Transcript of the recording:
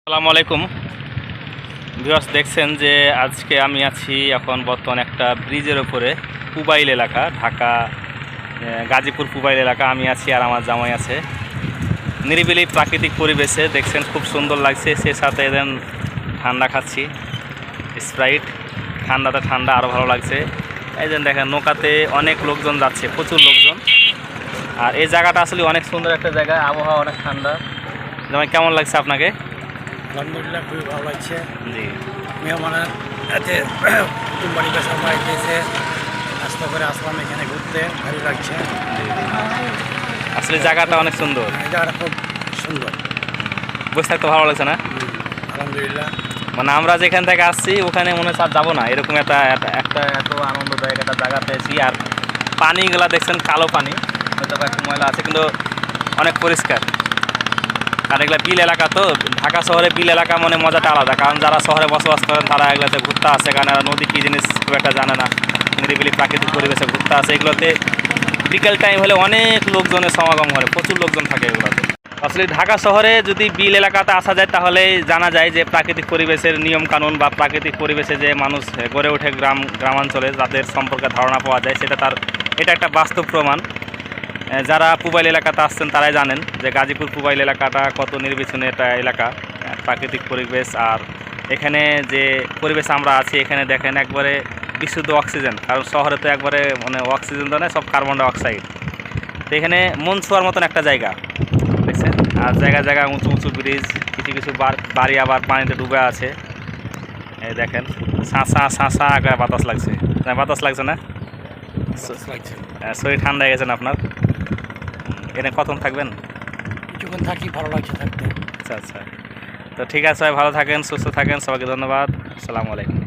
আসসালামু আলাইকুম ভিউয়ার্স, দেখছেন যে আজকে আমি আছি এখন বর্তমানে একটা ব্রিজের ওপরে, পুবাইল এলাকা, ঢাকা গাজীপুর পুবাইল এলাকা। আমি আছি আর আমার জামাই আছে নিরিবিলি প্রাকৃতিক পরিবেশে। দেখছেন খুব সুন্দর লাগছে, সে সাথে দেন ঠান্ডা খাচ্ছি, স্প্রাইট। ঠান্ডাতে ঠান্ডা আরও ভালো লাগছে। এই যে দেখেন নৌকাতে অনেক লোকজন যাচ্ছে, প্রচুর লোকজন। আর এই জায়গাটা আসলে অনেক সুন্দর একটা জায়গা, আবহাওয়া অনেক ঠান্ডা। জামাই কেমন লাগছে আপনাকে? আলহামদুলিল্লাহ খুবই ভালো লাগছে। জি, মেহমানের এতে কুটুম বাড়িতে সবাই এসে নাস্তা করে আসলাম এখানে ঘুরতে, ভালো লাগছে। আসলে জায়গাটা অনেক সুন্দর, এই জায়গাটা খুব সুন্দর। বসে থাকতে ভালো লাগছে না? আলহামদুলিল্লাহ। মানে আমরা যেখান থেকে আসছি ওখানে মনে হচ্ছে আর যাবো না, এরকম একটা একটা এত আনন্দদায়ক একটা জায়গা পেয়েছি। আর পানিগুলা দেখছেন কালো পানি, হয়তো একটু ময়লা আছে কিন্তু অনেক পরিষ্কার। আর এগুলা বিল এলাকা, তো ঢাকা শহরে বিল এলাকা মনে মজাটা আলাদা। কারণ যারা শহরে বসবাস করেন তারা এগুলোতে ঘুরতে আসে, কারণ এরা নদী কী জিনিস খুব একটা জানে না। নিরিবিলি প্রাকৃতিক পরিবেশে ঘুরতে আসে। এগুলোতে বিকেল টাইম হলে অনেক লোকজনের সমাগম হয়, প্রচুর লোকজন থাকে এগুলোতে। আসলে ঢাকা শহরে যদি বিল এলাকাতে আসা যায় তাহলে জানা যায় যে প্রাকৃতিক পরিবেশের নিয়মকানুন বা প্রাকৃতিক পরিবেশে যে মানুষ গড়ে ওঠে গ্রামাঞ্চলে, যাদের সম্পর্কে ধারণা পাওয়া যায়, এটা একটা বাস্তব প্রমাণ। যারা পুবাইল এলাকাতে আসছেন তারাই জানেন যে গাজীপুর পুবাইল এলাকাটা কত নির্বিচ্ছিন্ন একটা এলাকা, প্রাকৃতিক পরিবেশ। আর এখানে যে পরিবেশ আমরা আছি, এখানে দেখেন একবারে বিশুদ্ধ অক্সিজেন। কারণ শহরে তো একবারে মানে অক্সিজেন তো নয়, সব কার্বন ডাই অক্সাইড। তো এখানে মন ছোঁয়ার মতন একটা জায়গা, দেখছেন। আর জায়গায় উঁচু উঁচু ব্রিজ, কিছু বাড়ি আবার পানিতে ডুবে আছে। এই দেখেন শাঁসা আগে বাতাস লাগছে, বাতাস লাগছে না? শরীর ঠান্ডা হয়ে গেছেন আপনার? এখানে কতক্ষণ থাকবেন? কিছুক্ষণ থাকি, ভালো লাগছে থাকতে। আচ্ছা আচ্ছা, তো ঠিক আছে, ভালো থাকেন, সুস্থ থাকেন, সবাইকে ধন্যবাদ। আসসালামু আলাইকুম।